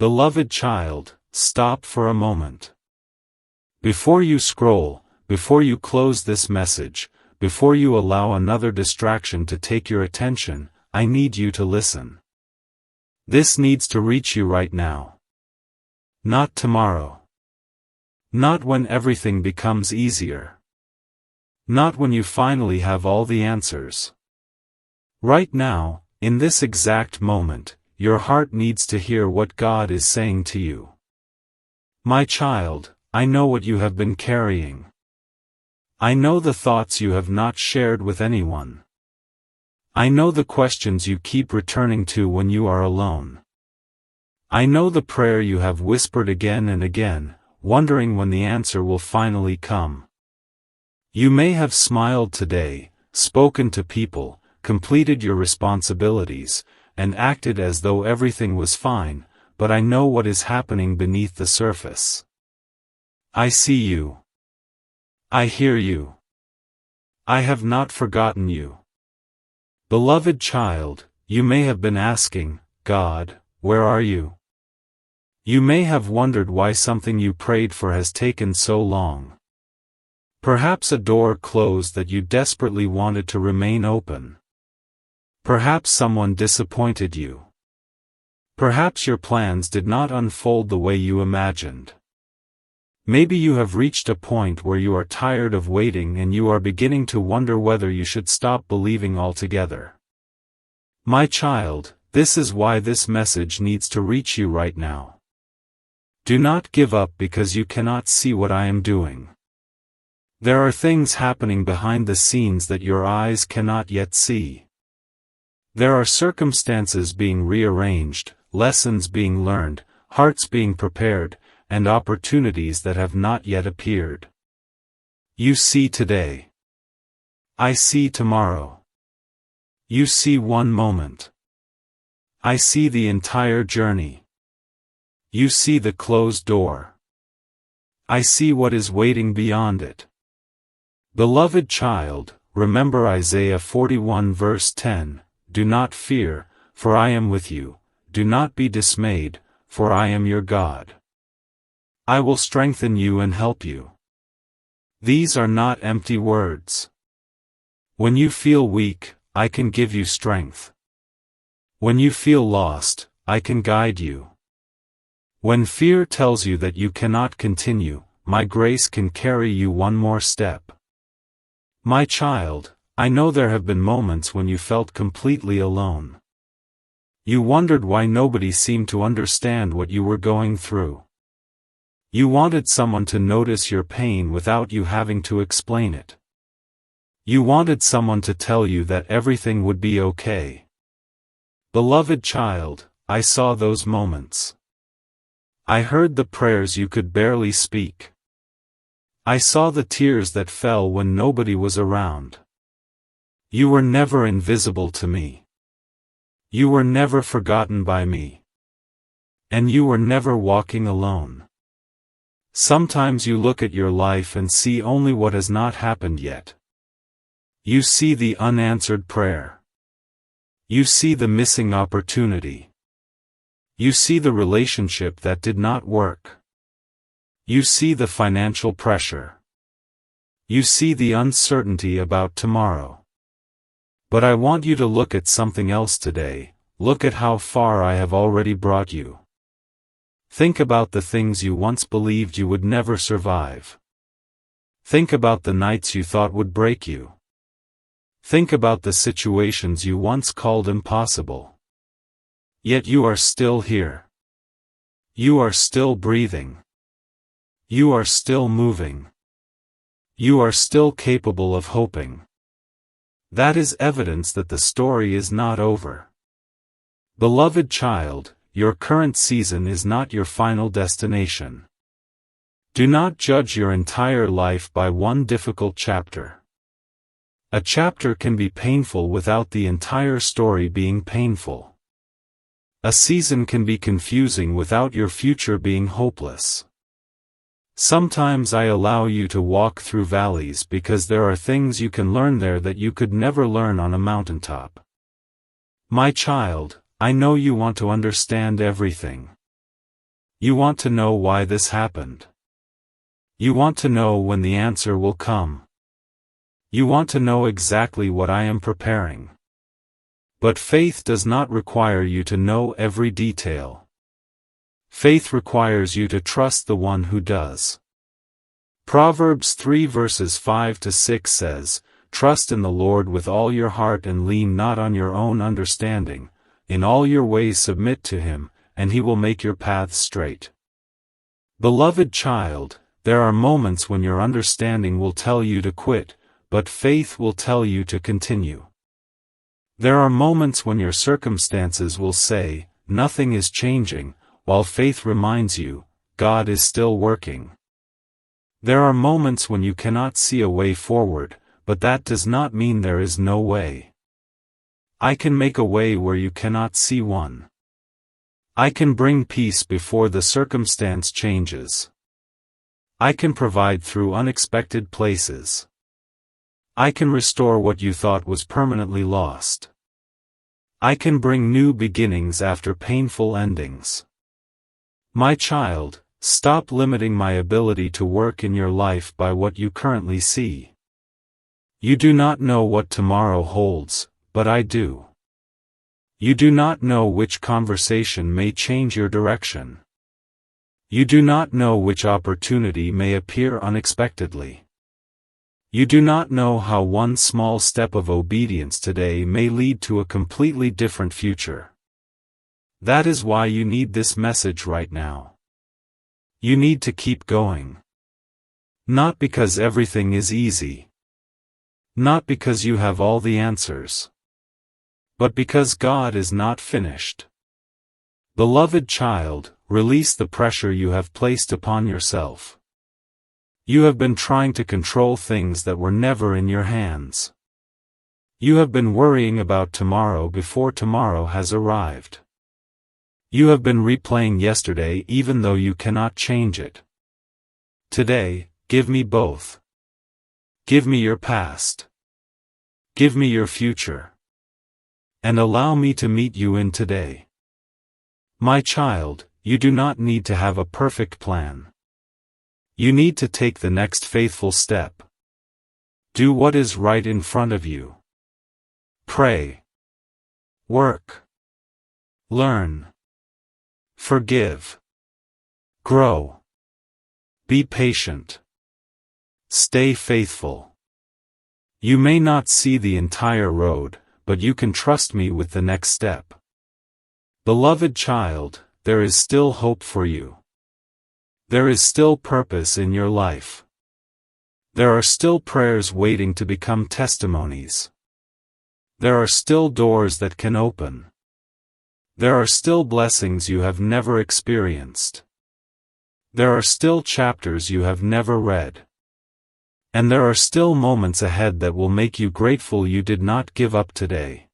Beloved child, stop for a moment. Before you scroll, before you close this message, before you allow another distraction to take your attention, I need you to listen. This needs to reach you right now. Not tomorrow. Not when everything becomes easier. Not when you finally have all the answers. Right now, in this exact moment, your heart needs to hear what God is saying to you. My child, I know what you have been carrying. I know the thoughts you have not shared with anyone. I know the questions you keep returning to when you are alone. I know the prayer you have whispered again and again, wondering when the answer will finally come. You may have smiled today, spoken to people, completed your responsibilities, and acted as though everything was fine, but I know what is happening beneath the surface. I see you. I hear you. I have not forgotten you. Beloved child, you may have been asking, God, where are you? You may have wondered why something you prayed for has taken so long. Perhaps a door closed that you desperately wanted to remain open. Perhaps someone disappointed you. Perhaps your plans did not unfold the way you imagined. Maybe you have reached a point where you are tired of waiting and you are beginning to wonder whether you should stop believing altogether. My child, this is why this message needs to reach you right now. Do not give up because you cannot see what I am doing. There are things happening behind the scenes that your eyes cannot yet see. There are circumstances being rearranged, lessons being learned, hearts being prepared, and opportunities that have not yet appeared. You see today. I see tomorrow. You see one moment. I see the entire journey. You see the closed door. I see what is waiting beyond it. Beloved child, remember Isaiah 41 verse 10, Do not fear, for I am with you, do not be dismayed, for I am your God. I will strengthen you and help you. These are not empty words. When you feel weak, I can give you strength. When you feel lost, I can guide you. When fear tells you that you cannot continue, my grace can carry you one more step. My child, I know there have been moments when you felt completely alone. You wondered why nobody seemed to understand what you were going through. You wanted someone to notice your pain without you having to explain it. You wanted someone to tell you that everything would be okay. Beloved child, I saw those moments. I heard the prayers you could barely speak. I saw the tears that fell when nobody was around. You were never invisible to me. You were never forgotten by me. And you were never walking alone. Sometimes you look at your life and see only what has not happened yet. You see the unanswered prayer. You see the missing opportunity. You see the relationship that did not work. You see the financial pressure. You see the uncertainty about tomorrow. But I want you to look at something else today. Look at how far I have already brought you. Think about the things you once believed you would never survive. Think about the nights you thought would break you. Think about the situations you once called impossible. Yet you are still here. You are still breathing. You are still moving. You are still capable of hoping. That is evidence that the story is not over. Beloved child, your current season is not your final destination. Do not judge your entire life by one difficult chapter. A chapter can be painful without the entire story being painful. A season can be confusing without your future being hopeless. Sometimes I allow you to walk through valleys because there are things you can learn there that you could never learn on a mountaintop. My child, I know you want to understand everything. You want to know why this happened. You want to know when the answer will come. You want to know exactly what I am preparing. But faith does not require you to know every detail. Faith requires you to trust the one who does. Proverbs 3 verses 5 to 6 says, "Trust in the Lord with all your heart and lean not on your own understanding. In all your ways submit to him, and he will make your paths straight." Beloved child, there are moments when your understanding will tell you to quit, but faith will tell you to continue. There are moments when your circumstances will say, "Nothing is changing," while faith reminds you, "God is still working." There are moments when you cannot see a way forward, but that does not mean there is no way. I can make a way where you cannot see one. I can bring peace before the circumstance changes. I can provide through unexpected places. I can restore what you thought was permanently lost. I can bring new beginnings after painful endings. My child, stop limiting my ability to work in your life by what you currently see. You do not know what tomorrow holds, but I do. You do not know which conversation may change your direction. You do not know which opportunity may appear unexpectedly. You do not know how one small step of obedience today may lead to a completely different future. That is why you need this message right now. You need to keep going. Not because everything is easy. Not because you have all the answers. But because God is not finished. Beloved child, release the pressure you have placed upon yourself. You have been trying to control things that were never in your hands. You have been worrying about tomorrow before tomorrow has arrived. You have been replaying yesterday even though you cannot change it. Today, give me both. Give me your past. Give me your future. And allow me to meet you in today. My child, you do not need to have a perfect plan. You need to take the next faithful step. Do what is right in front of you. Pray. Work. Learn. Forgive. Grow. Be patient. Stay faithful. You may not see the entire road, but you can trust me with the next step. Beloved child, there is still hope for you. There is still purpose in your life. There are still prayers waiting to become testimonies. There are still doors that can open. There are still blessings you have never experienced. There are still chapters you have never read. And there are still moments ahead that will make you grateful you did not give up today.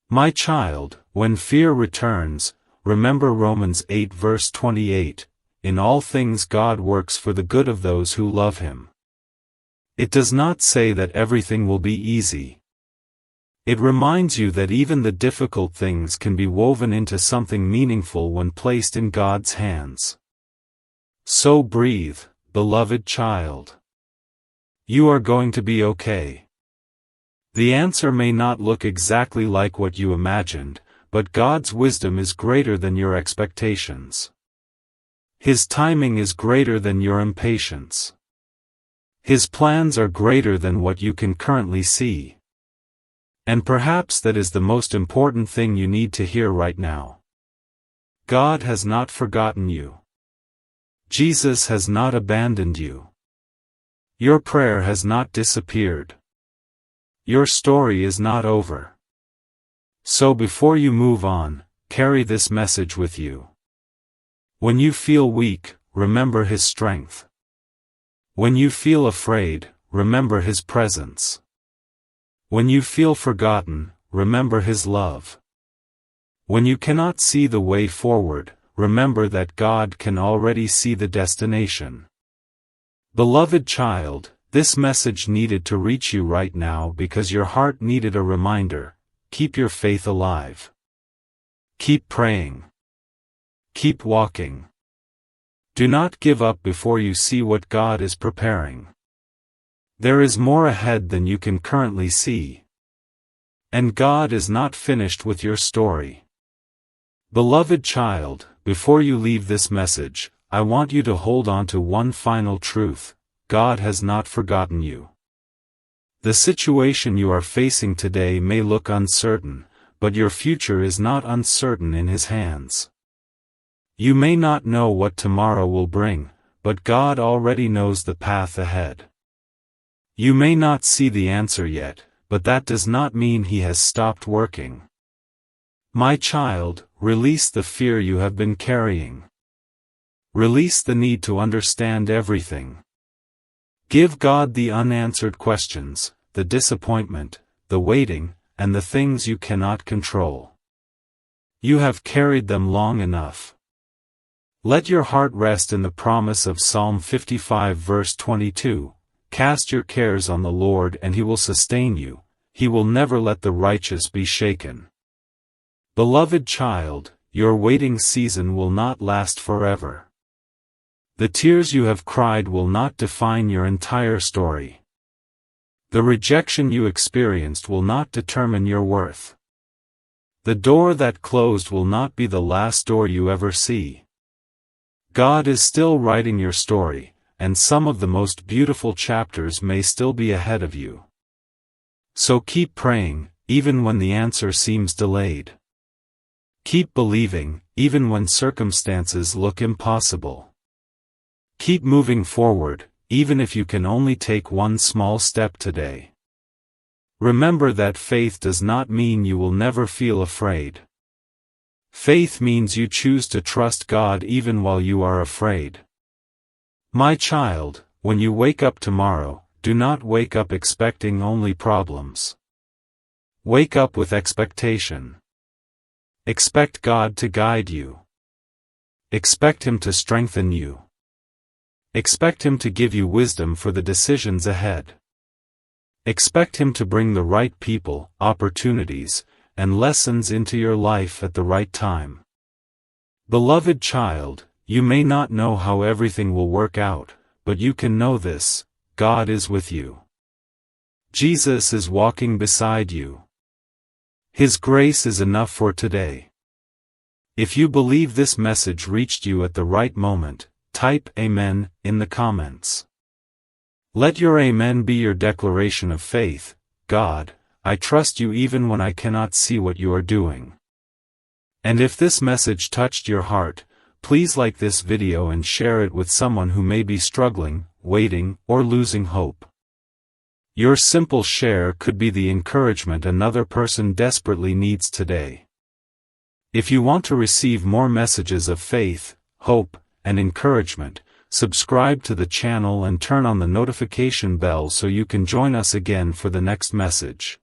My child, when fear returns, remember Romans 8 verse 28, "In all things God works for the good of those who love Him." It does not say that everything will be easy. It reminds you that even the difficult things can be woven into something meaningful when placed in God's hands. So breathe, beloved child. You are going to be okay. The answer may not look exactly like what you imagined, but God's wisdom is greater than your expectations. His timing is greater than your impatience. His plans are greater than what you can currently see. And perhaps that is the most important thing you need to hear right now. God has not forgotten you. Jesus has not abandoned you. Your prayer has not disappeared. Your story is not over. So before you move on, carry this message with you. When you feel weak, remember His strength. When you feel afraid, remember His presence. When you feel forgotten, remember His love. When you cannot see the way forward, remember that God can already see the destination. Beloved child, this message needed to reach you right now because your heart needed a reminder. Keep your faith alive. Keep praying. Keep walking. Do not give up before you see what God is preparing. There is more ahead than you can currently see. And God is not finished with your story. Beloved child, before you leave this message, I want you to hold on to one final truth: God has not forgotten you. The situation you are facing today may look uncertain, but your future is not uncertain in His hands. You may not know what tomorrow will bring, but God already knows the path ahead. You may not see the answer yet, but that does not mean He has stopped working. My child, release the fear you have been carrying. Release the need to understand everything. Give God the unanswered questions, the disappointment, the waiting, and the things you cannot control. You have carried them long enough. Let your heart rest in the promise of Psalm 55 verse 22, "Cast your cares on the Lord and He will sustain you, He will never let the righteous be shaken." Beloved child, your waiting season will not last forever. The tears you have cried will not define your entire story. The rejection you experienced will not determine your worth. The door that closed will not be the last door you ever see. God is still writing your story, and some of the most beautiful chapters may still be ahead of you. So keep praying, even when the answer seems delayed. Keep believing, even when circumstances look impossible. Keep moving forward, even if you can only take one small step today. Remember that faith does not mean you will never feel afraid. Faith means you choose to trust God even while you are afraid. My child, when you wake up tomorrow, do not wake up expecting only problems. Wake up with expectation. Expect God to guide you. Expect Him to strengthen you. Expect Him to give you wisdom for the decisions ahead. Expect Him to bring the right people, opportunities, and lessons into your life at the right time. Beloved child, you may not know how everything will work out, but you can know this: God is with you. Jesus is walking beside you. His grace is enough for today. If you believe this message reached you at the right moment, type Amen in the comments. Let your Amen be your declaration of faith: God, I trust you even when I cannot see what you are doing. And if this message touched your heart, please like this video and share it with someone who may be struggling, waiting, or losing hope. Your simple share could be the encouragement another person desperately needs today. If you want to receive more messages of faith, hope, and encouragement, subscribe to the channel and turn on the notification bell so you can join us again for the next message.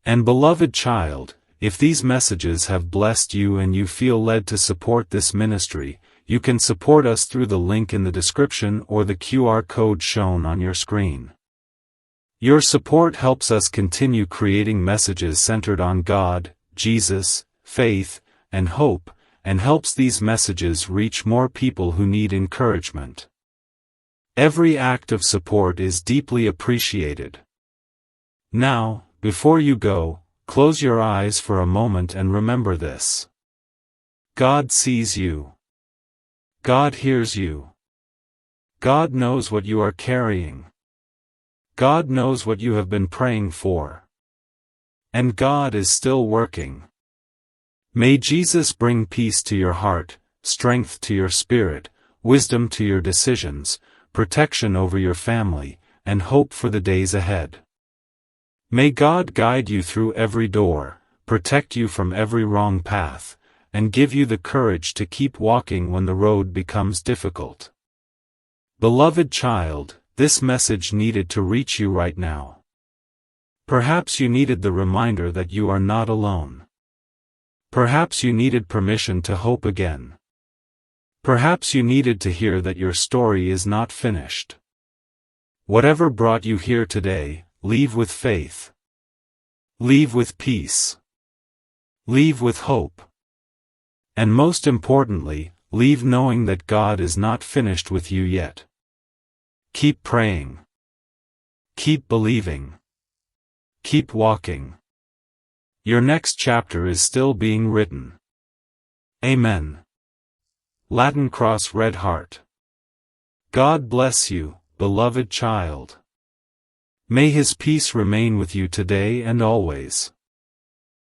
And beloved child, if these messages have blessed you and you feel led to support this ministry, you can support us through the link in the description or the QR code shown on your screen. Your support helps us continue creating messages centered on God, Jesus, faith, and hope, and helps these messages reach more people who need encouragement. Every act of support is deeply appreciated. Now, before you go, close your eyes for a moment and remember this: God sees you. God hears you. God knows what you are carrying. God knows what you have been praying for. And God is still working. May Jesus bring peace to your heart, strength to your spirit, wisdom to your decisions, protection over your family, and hope for the days ahead. May God guide you through every door, protect you from every wrong path, and give you the courage to keep walking when the road becomes difficult. Beloved child, this message needed to reach you right now. Perhaps you needed the reminder that you are not alone. Perhaps you needed permission to hope again. Perhaps you needed to hear that your story is not finished. Whatever brought you here today, leave with faith. Leave with peace. Leave with hope. And most importantly, leave knowing that God is not finished with you yet. Keep praying. Keep believing. Keep walking. Your next chapter is still being written. Amen. Latin Cross Red Heart. God bless you, beloved child. May His peace remain with you today and always.